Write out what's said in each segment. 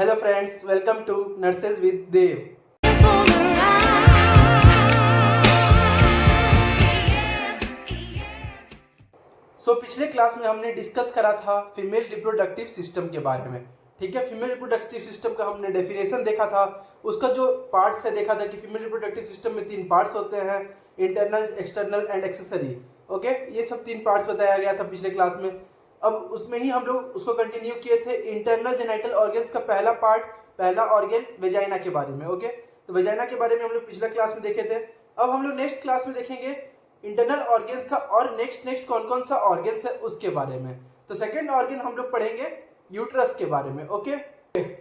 Hello friends, welcome to nurses with Dev. पिछले class में हमने डिस्कस करा था फीमेल रिप्रोडक्टिव सिस्टम के बारे में। ठीक है, फीमेल रिप्रोडक्टिव सिस्टम का हमने डेफिनेशन देखा था। उसका जो पार्ट्स है देखा था कि फीमेल रिप्रोडक्टिव सिस्टम में 3 पार्ट्स होते हैं, internal, external and accessory. Okay, ये सब 3 पार्ट्स बताया गया था पिछले क्लास में। अब उसमें ही हम लोग उसको कंटिन्यू किए थे। इंटरनल जेनिटल ऑर्गन्स का पहला ऑर्गन वेजाइना के बारे में। ओके, तो वेजाइना के बारे में हम लोग पिछला क्लास में देखे थे। अब हम लोग नेक्स्ट क्लास में देखेंगे इंटरनल ऑर्गन्स का और नेक्स्ट कौन कौन सा ऑर्गन्स है उसके बारे में। तो सेकंड ऑर्गन हम लोग पढ़ेंगे यूट्रस के बारे में। ओके,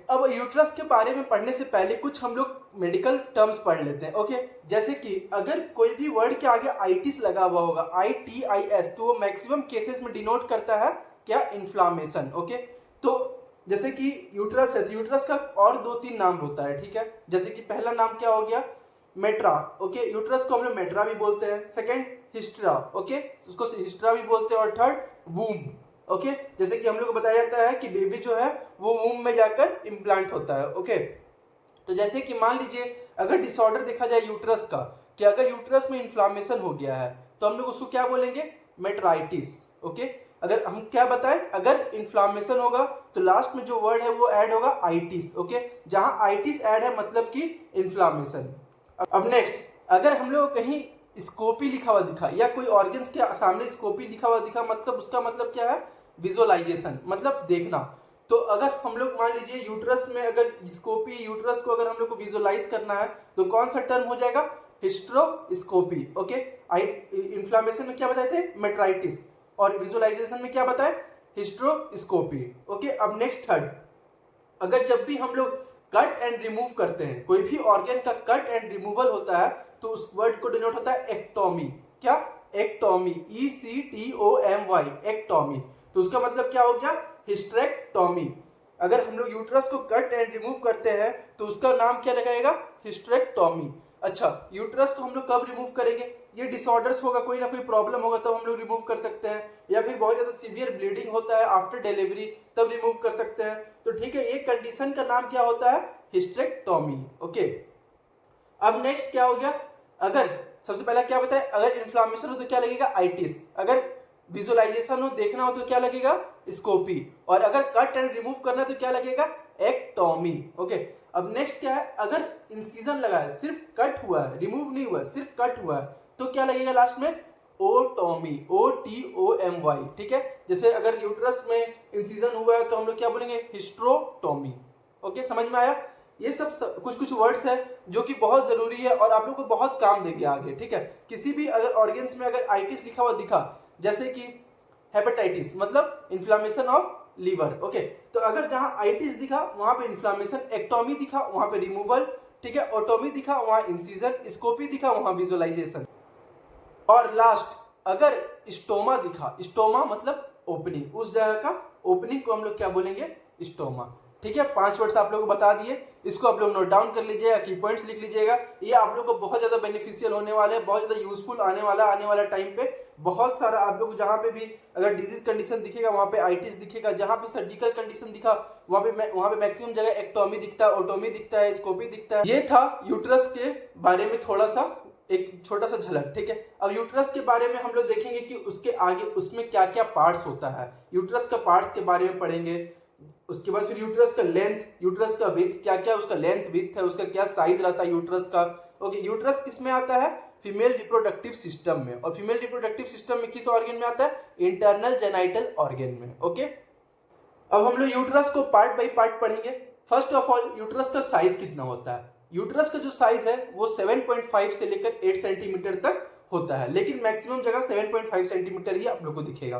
अब यूट्रस के बारे में पढ़ने से पहले कुछ हम लोग मेडिकल टर्म्स पढ़ लेते हैं। ओके, जैसे कि अगर कोई भी वर्ड के आगे आईटिस लगा हुआ होगा, ITIS, तो वो मैक्सिमम केसेस में डिनोट करता है क्या? इन्फ्लामेशन। ओके, तो जैसे कि यूट्रस है तो यूट्रस का और 2-3 नाम होता है। ठीक है, जैसे कि पहला नाम क्या हो गया? मेट्रा। ओके, यूट्रस को हम लोग मेट्रा भी बोलते हैं। सेकंड हिस्ट्रा, ओके, उसको हिस्ट्रा भी बोलते हैं। और थर्ड वूम्ब। ओके, जैसे कि हम लोग को बताया जाता है कि बेबी जो है वो वूम्ब में जाकर इम्प्लांट होता है। ओके, तो जैसे कि मान लीजिए अगर डिसऑर्डर देखा जाए यूट्रस का, कि अगर यूट्रस में इन्फ्लामेशन हो गया है तो हम लोग उसको क्या बोलेंगे? मेट्राइटिस। ओके, अगर हम क्या बताएं, अगर इन्फ्लामेशन होगा तो लास्ट में जो वर्ड है वो ऐड होगा आइटिस। ओके, जहां आइटिस ऐड है मतलब कि इन्फ्लामेशन। अब नेक्स्ट, अगर हम लोग कहीं स्कोपी लिखा हुआ दिखा या कोई ऑर्गन्स के सामने स्कोपी लिखा हुआ दिखा, मतलब उसका मतलब क्या है? विजुअलाइजेशन, मतलब देखना। तो अगर हम लोग मान लीजिए यूट्रस में अगर स्कोपी, यूट्रस को अगर हम लोग को विजुअलाइज करना है तो कौन सा टर्म हो जाएगा? हिस्ट्रोस्कोपी। ओके, इन्फ्लामेशन में क्या बताए थे? मेट्राइटिस। और विजुअलाइजेशन में क्या बताए? हिस्ट्रोस्कोपी। ओके, अब नेक्स्ट थर्ड, अगर जब भी हम लोग कट एंड रिमूव करते हैं, कोई भी ऑर्गन का कट एंड रिमूवल होता है तो उस वर्ड को डिनोट होता है एक्टोमी। क्या? Ectomy, ECTOMY, ectomy. तो उसका मतलब क्या हो गया? हिस्टेरेक्टोमी। अगर हम लोग यूट्रस को कट एंड रिमूव करते हैं तो उसका नाम क्या लगाएगा? हिस्टेरेक्टोमी। अच्छा, यूट्रस को हम लोग कब रिमूव करेंगे? ये डिसऑर्डर्स होगा, कोई ना कोई प्रॉब्लम होगा तब हम लोग रिमूव कर सकते हैं, या फिर बहुत ज्यादा सीवियर ब्लीडिंग होता है आफ्टर डिलीवरी तब रिमूव कर सकते हैं। तो ठीक है, ये कंडीशन का नाम क्या होता है? हिस्टेरेक्टोमी। ओके, अब नेक्स्ट क्या हो गया? अगर सबसे पहला क्या बताए, अगर इन्फ्लामेशन हो तो क्या लगेगा? आइटिस। अगर विजुअलाइजेशन हो, देखना हो तो क्या लगेगा? स्कोपी। और अगर कट एंड रिमूव करना है तो क्या लगेगा? एक्टोमी। ओके, अब नेक्स्ट क्या है? अगर इंसिजन लगा है, सिर्फ कट हुआ है, रिमूव नहीं हुआ है, सिर्फ कट हुआ है, तो क्या लगेगा लास्ट में? ओटोमी, OTOMY। ठीक है, जैसे अगर यूट्रस में इंसिजन हुआ है तो हम लोग क्या बोलेंगे? हिस्ट्रोटोमी। ओके, समझ में आया? ये सब कुछ वर्ड्स है जो कि बहुत जरूरी है और आप लोग को बहुत काम देंगे आगे। ठीक है, किसी भी अगर ऑर्गन्स में अगर आइटिस लिखा हुआ दिखा, जैसे कि हेपेटाइटिस मतलब इन्फ्लामेशन ऑफ लीवर। ओके, तो अगर जहां आइटिस दिखा वहां पे इन्फ्लामेशन, एक्टोमी दिखा वहां पे रिमूवल, ठीक है, ओटोमी दिखा वहां इंसिजन, स्कोपी दिखा वहां विजुअलाइजेशन। और लास्ट, अगर स्टोमा दिखा, स्टोमा मतलब ओपनिंग, उस जगह का ओपनिंग को हम लोग क्या बोलेंगे? स्टोमा। ठीक है, 5 वर्ड्स आप लोगों को बता दिए, इसको आप लोग नोट डाउन कर लीजिएगा, की पॉइंट्स लिख लीजिएगा। ये आप लोग को बहुत ज्यादा बेनिफिशियल होने वाले हैं, बहुत ज्यादा यूजफुल आने वाला टाइम पे। बहुत सारा आप लोग जहां पे भी अगर डिजीज कंडीशन दिखेगा वहां पे आइटिस दिखेगा, जहां पे सर्जिकल कंडीशन दिखा वहां पे मैक्सिमम जगह एक्टोमी दिखता है, ओटोमी दिखता है, स्कोपी दिखता है। ये था यूट्रस के बारे में थोड़ा सा एक छोटा सा झलक। ठीक है, अब यूट्रस के बारे में हम लोग देखेंगे कि उसके आगे उसमें क्या क्या पार्ट्स होता है, यूट्रस का पार्ट्स के बारे में पढ़ेंगे। उसके बाद फिर यूट्रस का लेंथ, यूट्रस का विड्थ, क्या क्या उसका लेंथ विड्थ है, उसका क्या साइज रहता है यूट्रस का। ओके, यूट्रस किस में आता है? फीमेल रिप्रोडक्टिव सिस्टम में। और फीमेल रिप्रोडक्टिव सिस्टम में किस ऑर्गन में आता है? इंटरनल जेनिटल ऑर्गन में। ओके, अब हम लोग यूट्रस को पार्ट बाय पार्ट पढ़ेंगे। फर्स्ट ऑफ ऑल, यूट्रस का साइज कितना होता है? यूट्रस का जो साइज है वो 7.5 से लेकर 8 सेंटीमीटर तक होता है, लेकिन मैक्सिमम जगह 7.5 सेंटीमीटर ही आप लोग को दिखेगा।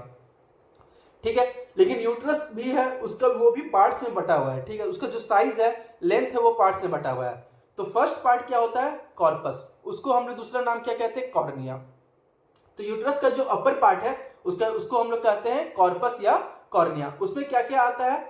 ठीक है, लेकिन यूट्रस भी है उसका, वो भी पार्ट्स में बटा हुआ है। ठीक है, उसका जो साइज है, लेंथ है, वो पार्ट्स में बटा हुआ है। तो फर्स्ट पार्ट क्या होता है? कॉर्पस। उसको हम लोग दूसरा नाम क्या कहते हैं? कॉर्निया। तो यूट्रस का जो अपर पार्ट है उसको हम लोग कहते हैं कॉर्पस या कॉर्निया। उसमें क्या क्या आता है?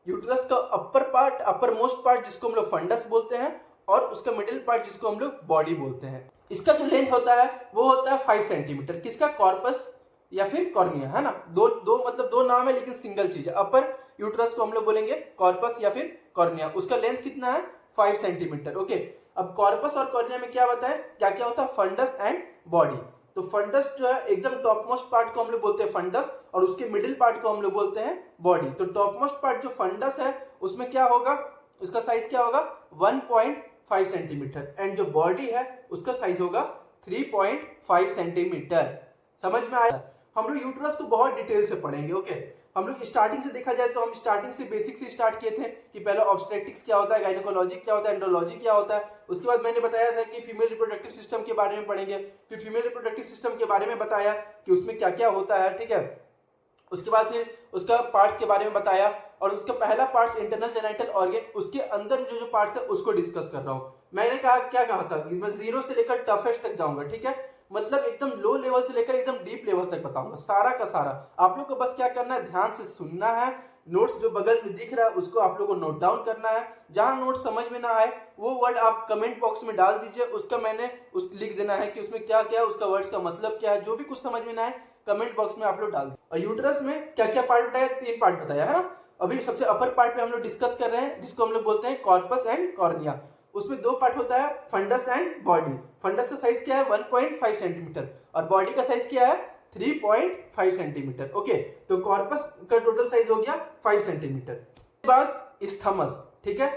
यूट्रस का upper part, upper most part जिसको हम लोग फंडस बोलते हैं, और उसका मिडिल पार्ट जिसको हम लोग बॉडी बोलते हैं। इसका जो लेंथ होता है वो होता है 5 सेंटीमीटर। किसका? कॉर्पस या फिर कॉर्निया, है ना। दो मतलब दो नाम है लेकिन सिंगल चीज है। अपर यूट्रस को हम लोग बोलेंगे कॉर्पस या फिर कॉर्निया। उसका लेंथ कितना है 5 सेंटीमीटर। ओके, अब कॉर्पस और कॉर्निया में क्या बताएं, क्या क्या होता है, फंडस एंड बॉडी। तो फंडस जो है एकदम टॉप मोस्ट पार्ट को हम लोग बोलते हैं फंडस, और उसके मिडिल पार्ट को हम लोग बोलते हैं बॉडी। तो टॉप मोस्ट पार्ट जो फंडस है उसमें क्या होगा, उसका साइज क्या होगा 1.5 सेंटीमीटर, एंड जो बॉडी है उसका साइज होगा 3.5 सेंटीमीटर। समझ में आया? हम लोग यूट्रस को बहुत डिटेल से पढ़ेंगे। ओके, हम लोग स्टार्टिंग से देखा जाए तो हम स्टार्टिंग से बेसिक से स्टार्ट किए थे कि पहले ऑब्स्टेट्रिक्स क्या होता है, गायनेकोलॉजी क्या होता है, एंड्रोलॉजी क्या होता है। उसके बाद मैंने बताया था कि फीमेल रिप्रोडक्टिव सिस्टम के बारे में पढ़ेंगे, फिर फीमेल रिप्रोडक्टिव सिस्टम के बारे में बताया कि उसमें क्या क्या होता है, ठीक है। उसके बाद फिर उसका पार्ट्स के बारे में बताया, और उसका पहला पार्ट्स इंटरनल जेनिटल ऑर्गन, उसके अंदर जो जो पार्ट्स है उसको डिस्कस कर रहा हूँ। मैंने कहा क्या कहा था कि मैं 0 से लेकर टफेस्ट तक जाऊंगा, ठीक है, मतलब एकदम लो लेवल से लेकर एकदम डीप लेवल तक बताऊंगा सारा का सारा। आप लोग को बस क्या करना है, ध्यान से सुनना है, नोट्स जो बगल में दिख रहा है उसको आप लोग को नोट डाउन करना है। जहां नोट समझ में ना आए वो वर्ड आप कमेंट बॉक्स में डाल दीजिए, उसका मैंने उस लिख देना है कि उसमें क्या क्या उसका वर्ड्स का मतलब क्या है। जो भी कुछ समझ में ना आए कमेंट बॉक्स में आप लोग डाल दीजिए। और यूट्रस में क्या क्या पार्ट बताया, 3 पार्ट बताया है ना। अभी सबसे अपर पार्ट पे हम लोग डिस्कस कर रहे हैं, जिसको हम लोग बोलते हैं कॉर्पस एंड कॉर्निया। उसमें 2 पार्ट होता है, फंडस एंड बॉडी। फंडस का साइज क्या है 1.5 सेंटीमीटर, और बॉडी का साइज क्या है 3.5 सेंटीमीटर। ओके, तो कॉर्पस का टोटल साइज हो गया 5 सेंटीमीटर। उसके बाद स्थमस, ठीक है,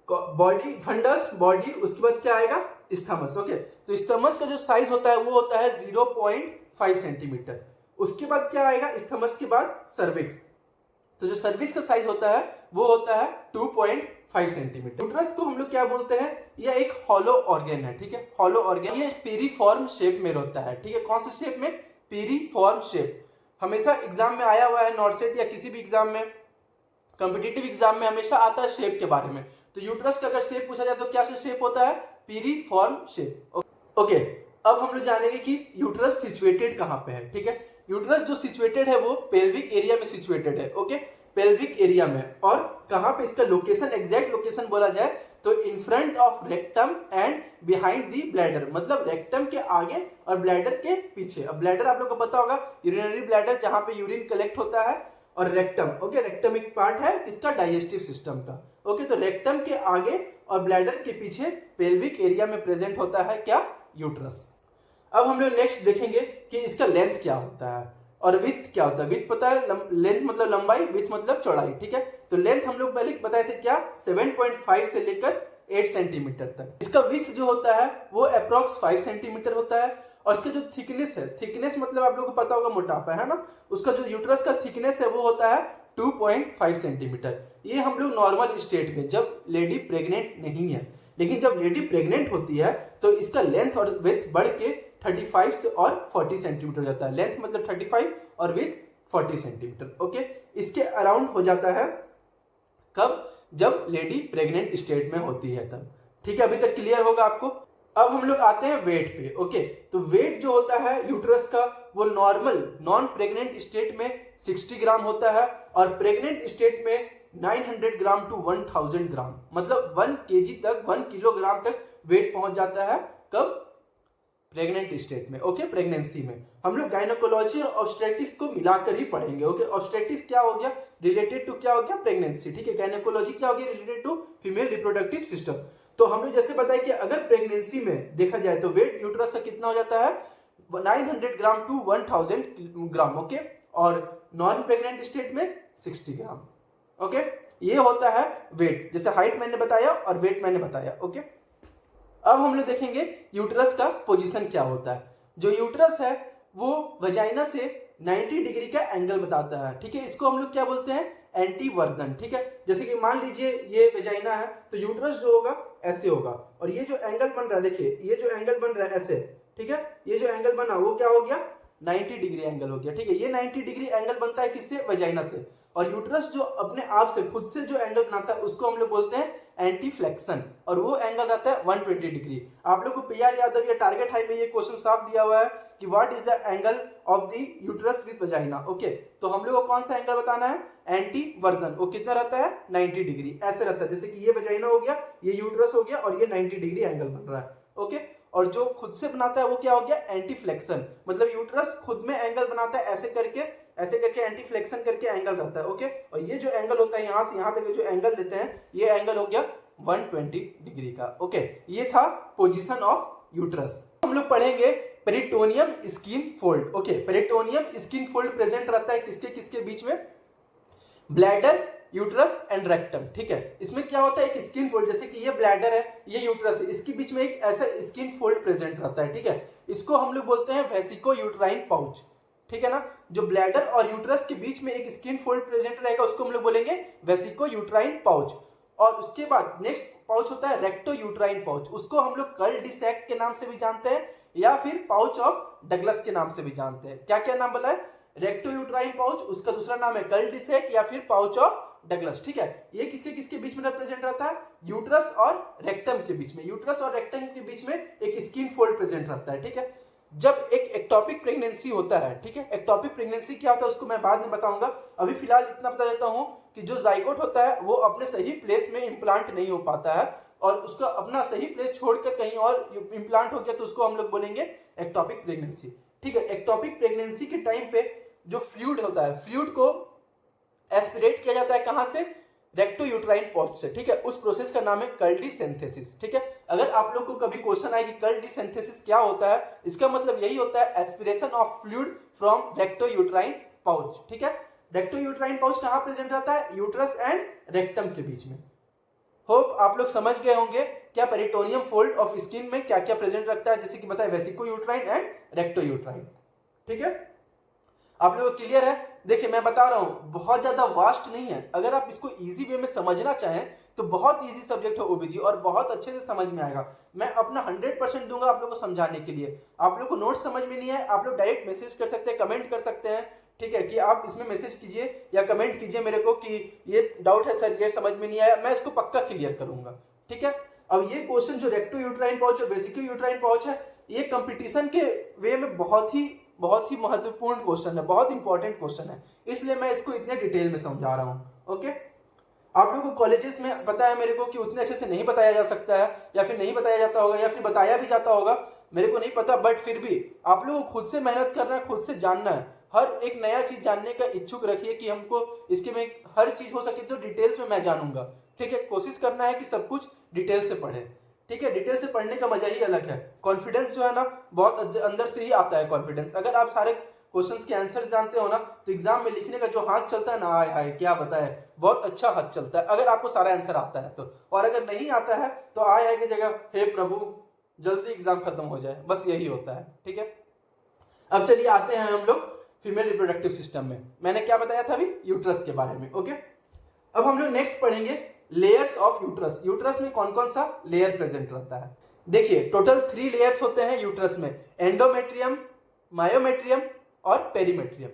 बॉडी फंडस बॉडी, उसके बाद क्या आएगा स्थमस। ओके, तो स्थमस का जो साइज होता है वो होता है 0.5 सेंटीमीटर। उसके बाद क्या आएगा स्थमस के बाद सर्विक्स। तो जो सर्विक्स का साइज होता है वो होता है 2.5 सेंटीमीटर। यूट्रस को हम लोग क्या बोलते हैं, यह एक हॉलो ऑर्गन है, ठीक है, हॉलो ऑर्गन। ये पीरीफॉर्म शेप में होता है, ठीक है, कौन से शेप में, पीरीफॉर्म शेप। हमेशा एग्जाम में आया हुआ है, नॉर्सेट या किसी भी एग्जाम में, कॉम्पिटिटिव एग्जाम में हमेशा आता है शेप के बारे में। तो यूट्रस का अगर शेप पूछा जाए तो क्या शेप होता है, पीरीफॉर्म शेप। ओके, अब हम लोग जानेंगे कि यूट्रस सिचुएटेड कहाँ पे है, ठीक है। यूट्रस जो सिचुएटेड है वो पेल्विक एरिया में सिचुएटेड है। ओके, पेल्विक एरिया में, और कहाँ पे इसका लोकेशन, एग्जैक्ट लोकेशन बोला जाए तो in front of rectum and behind the bladder, मतलब रेक्टम के आगे और ब्लैडर के पीछे। अब ब्लैडर आप लोग को पता होगा, यूरिनरी ब्लैडर जहां पे यूरिन कलेक्ट होता है, और रेक्टम। ओके, रेक्टम एक पार्ट है किसका, डाइजेस्टिव सिस्टम का। ओके, तो रेक्टम के आगे और ब्लैडर के पीछे पेल्विक एरिया में प्रेजेंट होता है क्या, यूट्रस। अब हम लोग नेक्स्ट देखेंगे कि इसका लेंथ क्या होता है और विड्थ क्या होता है। विड्थ पता है, लेंथ मतलब लंबाई, विड्थ मतलब चौड़ाई, ठीक है। तो लेंथ हम लोग पहले बताए थे क्या, 7.5 से लेकर 8 सेंटीमीटर तक। इसका विड्थ जो होता है वो अप्रॉक्स 5 सेंटीमीटर होता है। और इसका जो थिकनेस है, थिकनेस मतलब आप लोगों को पता होगा मोटापा है ना, उसका जो यूट्रस का थिकनेस है वो होता है 2.5 सेंटीमीटर। ये हम लोग नॉर्मल स्टेट में, जब लेडी प्रेग्नेंट नहीं है, लेकिन जब लेडी प्रेग्नेंट होती है तो इसका लेंथ और विड्थ बढ़ के 35 से और 40 सेंटीमीटर हो जाता है। लेंथ मतलब 35 और विड्थ 40 सेंटीमीटर। ओके, इसके अराउंड हो जाता है कब, जब लेडी प्रेग्नेंट स्टेट में होती है तब, ठीक है। अभी तक क्लियर होगा आपको। अब हम लोग आते हैं वेट पे। ओके, तो वेट जो होता है यूट्रस का वो नॉर्मल नॉन प्रेग्नेंट स्टेट में 60 ग्राम होता है, और प्रेग्नेंट स्टेट में 900 ग्राम टू 1000 ग्राम, मतलब 1 केजी तक, 1 किलोग्राम तक वेट पहुंच जाता है। कब, प्रेग्नेंट स्टेट में। ओके, प्रेगनेंसी में हम लोग गायनेकोलॉजी और ऑब्स्टेट्रिक्स को मिलाकर ही पढ़ेंगे। ओके, ऑब्स्टेट्रिक्स क्या हो गया, रिलेटेड टू क्या हो गया, प्रेगनेंसी, ठीक है। गायनेकोलॉजी क्या हो गया, related to female reproductive system. तो हम लोग जैसे बताया कि अगर प्रेगनेंसी में देखा जाए तो वेट यूट्रस का कितना हो जाता है 900 ग्राम टू 1000 ग्राम। ओके, और नॉन प्रेग्नेंट स्टेट में 60 ग्राम। ओके, ये होता है वेट, जैसे हाइट मैंने बताया और वेट मैंने बताया। ओके, अब हम लोग देखेंगे यूट्रस का पोजीशन क्या होता है। जो यूट्रस है वो वजाइना से 90 डिग्री का एंगल बताता है, ठीक है। इसको हम लोग क्या बोलते हैं, एंटी वर्जन, ठीक है। जैसे कि मान लीजिए ये वजाइना है तो यूट्रस जो होगा ऐसे होगा, और ये जो एंगल बन रहा है, देखिए ये जो एंगल बन रहा है ऐसे, ठीक है, ये जो एंगल बना वो क्या हो गया 90 डिग्री एंगल हो गया, ठीक है। ये 90 डिग्री एंगल बनता है किससे, वजाइना से। और यूट्रस जो अपने आप से खुद से जो एंगल बनाता है उसको हम लोग बोलते हैं एंटी फ्लेक्शन, और वो एंगल रहता है 120 डिग्री। आप लोग को पीआर यादव या टारगेट हाई में ये क्वेश्चन साफ दिया हुआ है कि what is the angle of the uterus with vagina. Okay, तो हम लोग को कौन सा एंगल बताना है, एंटी वर्जन। वो कितना रहता है 90 डिग्री, ऐसे रहता है। जैसे कि ये वजाइना हो गया, ये यूट्रस हो गया, और ये 90 डिग्री एंगल बन रहा है। ओके, और जो खुद से बनाता है वो क्या हो गया, एंटी फ्लेक्शन, मतलब यूट्रस खुद में एंगल बनाता है ऐसे करके ऐसे करके एंटी फ्लेक्शन करके एंगल रहता है। ओके, और ये जो एंगल होता है यहाँ से यहाँ तक जो एंगल लेते हैं, ये एंगल हो गया 120 डिग्री का। ओके, ये था पोजीशन ऑफ यूट्रस। हम लोग पढ़ेंगे peritoneum skin fold. Okay, peritoneum skin fold present रहता है किसके किसके बीच में? Bladder, uterus and rectum. ठीक है, इसमें क्या होता है, एक स्किन फोल्ड, जैसे कि ये ब्लैडर है, ये यूट्रस है, इसके बीच में एक ऐसा स्किन फोल्ड प्रेजेंट रहता है। ठीक है, इसको हम लोग बोलते हैं वेसिको यूट्राइन पाउच। ठीक है ना, जो ब्लैडर और यूट्रस के बीच में एक स्किन फोल्ड प्रेजेंट रहेगा उसको हम लोग बोलेंगे वेसिको यूट्राइन पाउच। और उसके बाद नेक्स्ट पाउच होता है रेक्टो यूट्राइन पाउच, उसको हम लोग कर्ल डिसैक के नाम से भी जानते हैं या फिर पाउच ऑफ डगलस के नाम से भी जानते हैं। क्या क्या नाम बोला है? रेक्टो यूट्राइन पाउच, उसका दूसरा नाम है कर्ल डिसैक या फिर पाउच ऑफ डगलस। ठीक है, ये किसके किसके बीच में प्रेजेंट रहता है? यूट्रस और रेक्टम के बीच में। यूट्रस और रेक्टम के बीच में एक स्किन फोल्ड प्रेजेंट रहता है। ठीक है, जब एक एक्टोपिक प्रेगनेंसी होता है, ठीक है, एक्टोपिक प्रेगनेंसी क्या होता है उसको मैं बाद में बताऊंगा, अभी फिलहाल इतना बता देता हूं कि जो जाइगोट होता है वो अपने सही प्लेस में इंप्लांट नहीं हो पाता है और उसका अपना सही प्लेस छोड़कर कहीं और इंप्लांट हो गया तो उसको हम लोग बोलेंगे एक्टोपिक प्रेगनेंसी। ठीक है, एक्टोपिक प्रेगनेंसी के टाइम पे जो फ्लूइड होता है, फ्लूइड को एस्पिरेट किया जाता है कहां से? रेक्टो यूट्राइन पाउच से। ठीक है, उस प्रोसेस का नाम है कर्ल सिंथेसिस। ठीक है, अगर आप लोग को कभी क्वेश्चन आए कि कर्ल सिंथेसिस क्या होता है, इसका मतलब यही होता है aspiration of fluid from recto uterine pouch. ठीक है, रेक्टो यूट्राइन पाउच कहां प्रेजेंट रहता है? यूट्रस एंड रेक्टम के बीच में। होप आप लोग समझ गए होंगे क्या पेरिटोनियम फोल्ड ऑफ स्किन में क्या क्या प्रेजेंट रखता है, जैसे कि बताया vesico uterine and recto uterine. ठीक है, आप लोगों को क्लियर है? देखिए मैं बता रहा हूं बहुत ज्यादा वास्ट नहीं है, अगर आप इसको इजी वे में समझना चाहें तो बहुत इजी सब्जेक्ट है ओबीजी और बहुत अच्छे से समझ में आएगा। मैं अपना 100% दूंगा आप लोगों को समझाने के लिए। आप लोगों को नोट समझ में नहीं है, आप लोग डायरेक्ट मैसेज कर सकते हैं, कमेंट कर सकते हैं। ठीक है, कि आप इसमें मैसेज कीजिए या कमेंट कीजिए मेरे को कि ये डाउट है सर, ये समझ में नहीं आया, मैं इसको पक्का क्लियर करूंगा। ठीक है, अब ये क्वेश्चन जो रेक्टो यूट्राइन पाउच और वेसिको यूट्राइन पाउच है, ये कंपटीशन के वे में बहुत ही महत्वपूर्ण क्वेश्चन है, बहुत इंपॉर्टेंट क्वेश्चन है, इसलिए मैं इसको इतने डिटेल में समझा रहा हूं। ओके, आप लोगों को कॉलेजेस में पता है मेरे को कि उतने अच्छे से नहीं बताया जा सकता है या फिर नहीं बताया जाता होगा या फिर बताया भी जाता होगा, मेरे को नहीं पता, बट फिर भी आप लोगों को खुद से मेहनत करना है, खुद से जानना है, हर एक नया चीज जानने का इच्छुक रखिए कि हमको इसके में हर चीज हो सके तो डिटेल्स में मैं जानूंगा। ठीक है, कोशिश करना है कि सब कुछ डिटेल से पढ़े। ठीक है, डिटेल से पढ़ने का मजा ही अलग है, कॉन्फिडेंस जो है ना बहुत अंदर से ही आता है कॉन्फिडेंस। अगर आप सारे क्वेश्चंस के आंसर्स जानते हो ना तो एग्जाम में लिखने का जो हाथ चलता है ना, आय हाय क्या बताए, बहुत अच्छा हाथ चलता है अगर आपको सारा आंसर आता है तो। और अगर नहीं आता है तो आय हाय की जगह हे प्रभु जल्दी एग्जाम खत्म हो जाए, बस यही होता है। ठीक है, अब चलिए आते हैं हम लोग फीमेल रिप्रोडक्टिव सिस्टम में। मैंने क्या बताया था अभी? यूट्रस के बारे में। ओके, अब हम लोग नेक्स्ट पढ़ेंगे लेयर्स ऑफ यूट्रस। यूट्रस में कौन कौन सा लेयर प्रेजेंट रहता है? देखिए टोटल 3 लेयर्स होते हैं यूट्रस में, एंडोमेट्रियम, मायोमेट्रियम और पेरीमेट्रियम।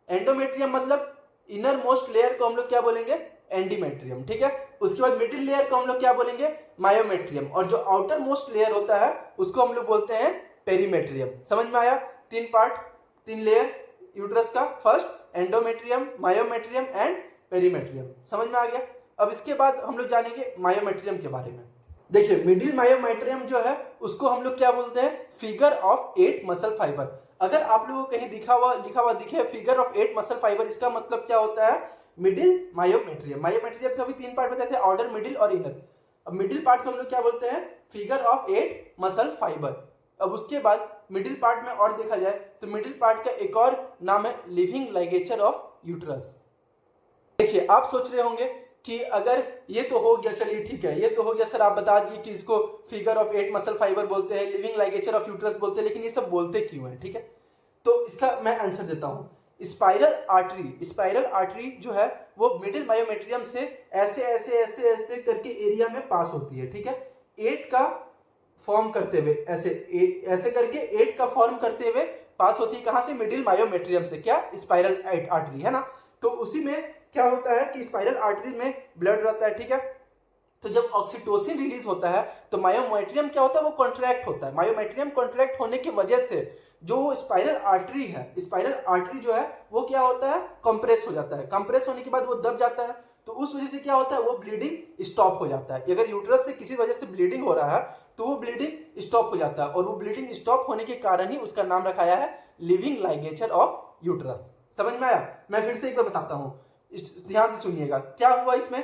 एंडोमेट्रियम मतलब इनर मोस्ट लेयर को हम लोग क्या बोलेंगे? एंडीमेट्रियम। ठीक है, उसके बाद मिडिल लेयर को हम लोग क्या बोलेंगे? मायोमेट्रियम। और जो आउटर मोस्ट लेयर होता है उसको हम लोग बोलते हैं पेरीमेट्रियम। समझ में आया? 3 पार्ट, 3 लेयर यूट्रस का, first endometrium, myometrium and perimetrium. समझ में आ गया? अब इसके बाद हम लोग जानेंगे मायोमेट्रियम के बारे में। देखिए मिडिल मायोमेट्रियम जो है उसको हम लोग क्या बोलते हैं? Figure of 8 muscle fibre. अगर आप लोगों को कहीं लिखा हुआ दिखे फिगर ऑफ 8 मसल फाइबर, इसका मतलब क्या होता है? Middle myometrium. मायोमेट्रियम का भी 3 पार्ट बताए थे, आउटर, मिडिल और इनर। अब मिडिल पार्ट को हम लोग क्या बोलते हैं? Figure of 8 muscle fibre. अब उसके बाद मिडिल पार्ट में और देखा जाए तो मिडिल पार्ट का एक और नाम है लिविंग लाइगेचर ऑफ यूट्रस। देखिए आप सोच रहे होंगे कि अगर ये तो हो गया, चलिए ठीक है, ये तो हो गया सर, आप बता दिए कि इसको फिगर ऑफ 8 मसल फाइबर बोलते हैं, लिविंग लाइगेचर ऑफ यूट्रस बोलते हैं, लेकिन ये सब बोलते क्यों है? ठीक है, तो इसका मैं आंसर देता हूं। स्पाइरल आर्टरी जो है वो मिडिल मायोमेट्रियम से ऐसे ऐसे ऐसे ऐसे करके एरिया में पास होती है। ठीक है, 8 का फॉर्म करते हुए ऐसे करके 8 का फॉर्म करते हुए पास होती है। कहां से? मिडिल मायोमेट्रियम से। क्या? स्पाइरल आर्टरी है ना। तो उसी में क्या होता है कि स्पाइरल आर्टरी में ब्लड रहता है। ठीक है, तो जब ऑक्सीटोसिन रिलीज होता है तो मायोमेट्रियम क्या होता है? वो कॉन्ट्रैक्ट होता है। मायोमेट्रियम कॉन्ट्रैक्ट होने की वजह से जो स्पाइरल आर्टरी है, स्पाइरल आर्टरी जो है वो क्या होता है? कंप्रेस हो जाता है। कंप्रेस होने के बाद वो दब जाता है, तो उस वजह से क्या होता है? वो ब्लीडिंग स्टॉप हो जाता है। अगर यूट्रस से किसी वजह से ब्लीडिंग हो रहा है तो वो ब्लीडिंग स्टॉप हो जाता है, और वो ब्लीडिंग स्टॉप होने के कारण ही उसका नाम रखाया है लिविंग लाइगेचर ऑफ यूट्रस। समझ में आया? मैं फिर से एक बार बताता हूँ, ध्यान से सुनिएगा। क्या हुआ इसमें,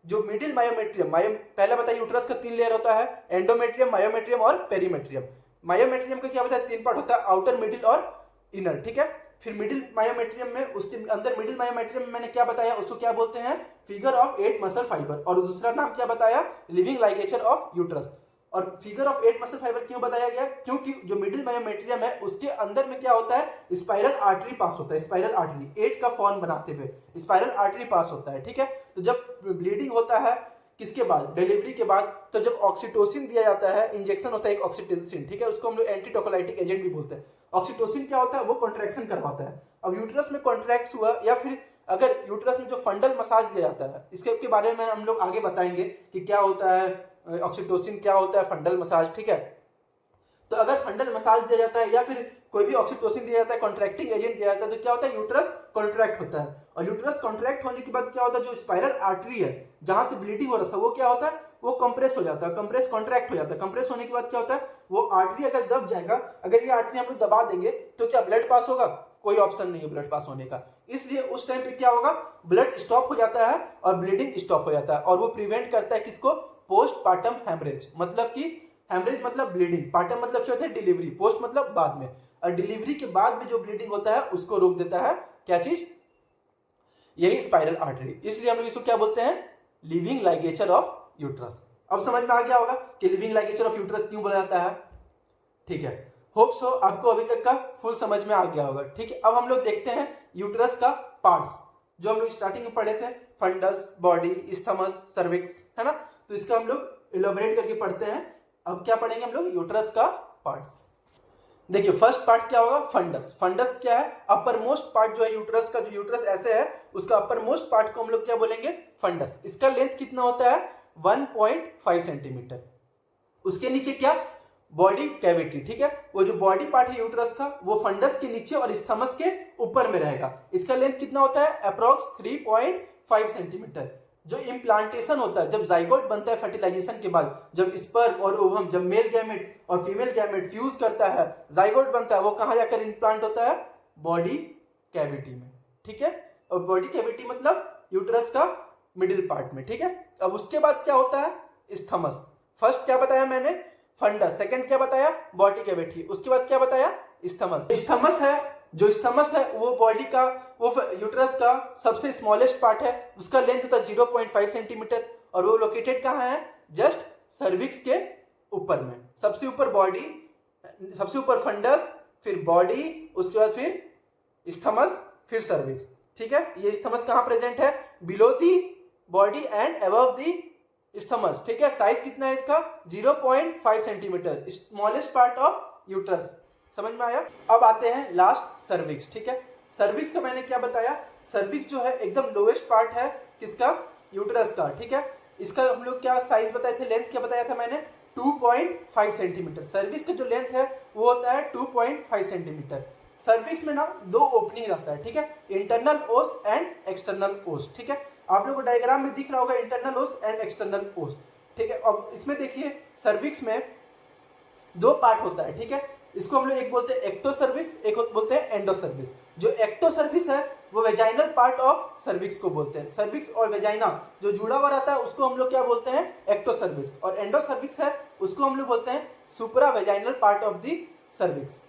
जो मिडिल मायोमेट्रियम, पहले बताइए यूट्रस का 3 लेयर होता है, एंडोमेट्रियम, मायोमेट्रियम और पेरीमेट्रियम। मायोमेट्रियम का क्या होता है, 3 पार्ट होता है, आउटर, मिडिल और इनर, ठीक है। फिर मिडिल मायोमेट्रियम में, उसके अंदर मिडिल मायोमेट्रियम में मैंने क्या बताया, उसको क्या बोलते हैं, फिगर ऑफ 8 मसल फाइबर, और दूसरा नाम क्या बताया, लिविंग लाइगेचर ऑफ यूट्रस। और फिगर ऑफ 8 मसल फाइबर क्यों बताया गया, क्योंकि जो मिडिल मायोमेट्रियम है उसके अंदर में क्या होता है, स्पाइरल आर्टरी पास होता है, स्पाइरल आर्टरी 8 का फॉर्म बनाते हुए स्पाइरल आर्टरी पास होता है, ठीक है। तो जब ब्लीडिंग होता है किसके बाद, डिलीवरी के बाद, तो जब ऑक्सीटोसिन दिया जाता है, इंजेक्शन होता है एक ऑक्सीटोसिन, ठीक है, उसको हम लोग एंटी टोकोलाइटिक एजेंट भी बोलते हैं। ऑक्सीटोसिन क्या होता है, वो कॉन्ट्रैक्शन करवाता है। अब यूट्रस में कॉन्ट्रैक्ट हुआ, या फिर अगर यूट्रस में जो फंडल मसाज दिया जाता है, इसके बारे में हम लोग आगे बताएंगे कि क्या होता है ऑक्सीटोसिन, क्या होता है फंडल मसाज, ठीक है। तो अगर फंडल मसाज दिया जाता है या फिर कोई भी ऑक्सीटोसिन दिया जाता है, कॉन्ट्रैक्टिंग एजेंट दिया जाता है, तो क्या होता है, यूट्रस कॉन्ट्रैक्ट होता है। और यूट्रस कॉन्ट्रैक्ट होने के बाद क्या होता है, जो स्पाइरल आर्टरी है जहां से ब्लीडिंग हो रहा था, वो क्या होता है, वो कंप्रेस हो जाता है, कंप्रेस कॉन्ट्रैक्ट हो जाता है। कंप्रेस होने के बाद क्या होता है, वो आर्टरी अगर दब जाएगा, अगर ये आर्टरी हम लोग दबा देंगे तो क्या ब्लड पास होगा, कोई ऑप्शन नहीं है ब्लड पास होने का। इसलिए उस टाइम पे क्या होगा, ब्लड स्टॉप हो जाता है और ब्लीडिंग स्टॉप हो जाता है, और वो प्रिवेंट करता है किसको, पोस्टपार्टम हेमरेज, मतलब कि हेमरेज मतलब ब्लीडिंग, पार्टम मतलब क्या होता है, डिलीवरी, पोस्ट मतलब बाद में, और डिलीवरी के बाद में जो ब्लीडिंग होता है उसको रोक देता है क्या चीज, यही स्पाइरल आर्टरी। इसलिए हम लोग इसको क्या बोलते हैं, लिविंग लाइगेचर ऑफ यूट्रस। अब समझ में आ गया होगा कि लिविंग लाइगेचर ऑफ यूट्रस क्यों बोला जाता है, ठीक है। होप सो आपको अभी तक का फुल समझ में आ गया होगा, ठीक है। अब हम लोग देखते हैं यूट्रस का पार्ट्स, जो हम लोग स्टार्टिंग में पढ़े थे, फंडस, बॉडी, इस्थमस, सर्विक्स, है ना। तो इसका हम लोग इलोबरेट करके पढ़ते हैं। अब क्या पढ़ेंगे हम लोग, यूट्रस का पार्ट्स। देखिए फर्स्ट पार्ट क्या होगा, फंडस। फंडस क्या है, अपर मोस्ट पार्ट जो है यूट्रस का, जो यूट्रस ऐसे है उसका अपर मोस्ट पार्ट को हम लोग क्या बोलेंगे, फंडस। इसका लेंथ कितना होता है, 1.5 सेंटीमीटर। उसके नीचे क्या, बॉडी कैविटी, ठीक है। वो जो बॉडी पार्ट है यूट्रस का, वो फंडस के नीचे और स्थमस के ऊपर में रहेगा। इसका लेंथ कितना होता है, अप्रोक्स 3.5 सेंटीमीटर। जो इम्प्लांटेशन होता है, जब जाइगोट बनता है फर्टिलाइजेशन के बाद, जब स्पर्म और ओवम, जब मेल गैमेट और फीमेल गैमेट फ्यूज करता है, जाइगोट बनता है, वो कहां जाकर इम्प्लांट होता है, बॉडी कैविटी में, ठीक है। और बॉडी कैविटी मतलब यूट्रस का मिडिल पार्ट में, ठीक है। अब उसके बाद क्या होता है, स्थमस। फर्स्ट क्या बताया मैंने, फंडस, सेकंड क्या बताया, बॉडी कैविटी, उसके बाद क्या बताया, स्थमस। स्थमस है, जो स्थमस है वो बॉडी का, वो यूट्रस का सबसे स्मॉलेस्ट पार्ट है, उसका लेंथ होता है 0.5 सेंटीमीटर, और वो लोकेटेड कहाँ है, जस्ट सर्विक्स के ऊपर में। सबसे ऊपर बॉडी, सबसे ऊपर फंडस, फिर बॉडी, उसके बाद फिर स्थमस, फिर सर्विक्स, ठीक है। ये स्थमस कहाँ प्रेजेंट है, below the body and above the isthmus, ठीक है। साइज कितना है इसका, 0.5 centimetre, smallest part of uterus. समझ में आया। अब आते हैं लास्ट सर्विक्स, ठीक है। सर्विक्स का मैंने क्या बताया, सर्विक्स जो है एकदम लोएस्ट पार्ट है किसका, यूट्रस का, ठीक है। इसका हम लोग क्या साइज बताए थे, लेंथ क्या बताया था मैंने, 2.5 सेंटीमीटर। सर्विक्स का जो लेंथ है वो होता है 2.5 सेंटीमीटर। सर्विक्स में ना 2 ओपनिंग रहता है, ठीक है, इंटरनल ओस एंड एक्सटर्नल ओस, ठीक है। आप लोग को डायग्राम में दिख रहा होगा इंटरनल ओस एंड एक्सटर्नल ओस, ठीक है। अब इसमें देखिए सर्विक्स में 2 पार्ट होता है, ठीक है। इसको हम लोग एक बोलते हैं एक्टो सर्विस, एक बोलते हैं एंडो सर्विस। जो एक्टो सर्विस है वो वेजाइनल पार्ट ऑफ सर्विक्स को बोलते हैं। सर्विक्स और वेजाइना जो जुड़ा हुआ रहता है उसको हम लोग क्या बोलते हैं, एक्टो सर्विस। और एंडो सर्विक्स है उसको हम लोग बोलते हैं supravaginal part of the cervix,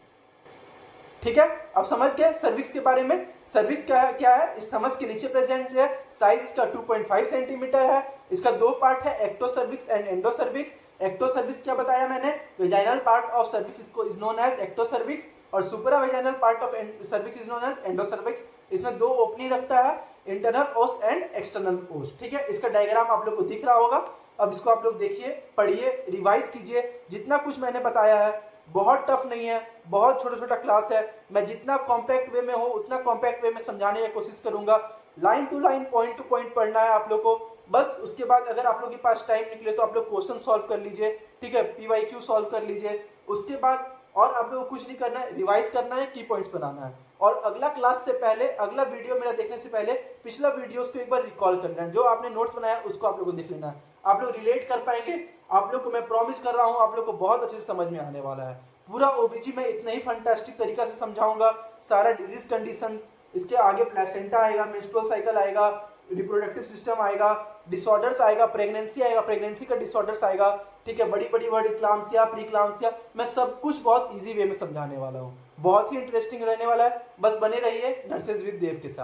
ठीक है। अब समझ गए सर्विक्स के बारे में। सर्विक्स क्या है, स्थमस के नीचे प्रेजेंट है, साइज इसका 2.5 सेंटीमीटर है। इसका 2 पार्ट है, ectocervix and endocervix. Ectocervix क्या बताया मैंने, वेजाइनल पार्ट ऑफ सर्विक्स इसको is known as ectocervix, और supravaginal part of cervix is known as endocervix. इसमें 2 ओपनिंग रखता है, इंटरनल ओस एंड एक्सटर्नल ओस, ठीक है। इसका डायग्राम आप लोग को दिख रहा होगा। अब इसको आप लोग देखिए, पढ़िए, रिवाइज कीजिए। जितना कुछ मैंने बताया है बहुत टफ नहीं है, बहुत छोटा छोटा क्लास है। मैं जितना कॉम्पैक्ट वे में हो उतना कॉम्पैक्ट वे में समझाने की कोशिश करूंगा। Line to line, point to point पढ़ना है आप लोग को बस। उसके बाद अगर आप लोग के पास टाइम निकले तो आप लोग क्वेश्चन सॉल्व कर लीजिए, ठीक है, PYQ सॉल्व कर लीजिए। उसके बाद और आप लोग को कुछ नहीं करना है, रिवाइज करना है, की पॉइंट्स बनाना है। और अगला क्लास से पहले, अगला वीडियो मेरा देखने से पहले पिछला वीडियोस को एक बार रिकॉल करना है। जो आपने नोट्स बनाया उसको आप लोग को देख लेना है, आप लोग रिलेट कर पाएंगे। आप लोग को मैं प्रॉमिस कर रहा हूँ आप लोग को बहुत अच्छे से समझ में आने वाला है। पूरा OBG में इतना ही फंटास्टिक तरीका से समझाऊंगा। सारा डिजीज कंडीशन इसके आगे प्लेसेंटा आएगा, मेंस्ट्रुअल साइकिल आएगा, रिप्रोडक्टिव सिस्टम आएगा, डिसऑर्डर्स आएगा, प्रेगनेंसी आएगा, प्रेगनेंसी का डिसऑर्डर्स आएगा, ठीक है, बड़ी बड़ी वर्ड इक्लाम्सिया, प्रीक्लाम्सिया, मैं सब कुछ बहुत इजी वे में समझाने वाला हूँ। बहुत ही इंटरेस्टिंग रहने वाला है, बस बने रहिए नर्सेज विद देव के साथ।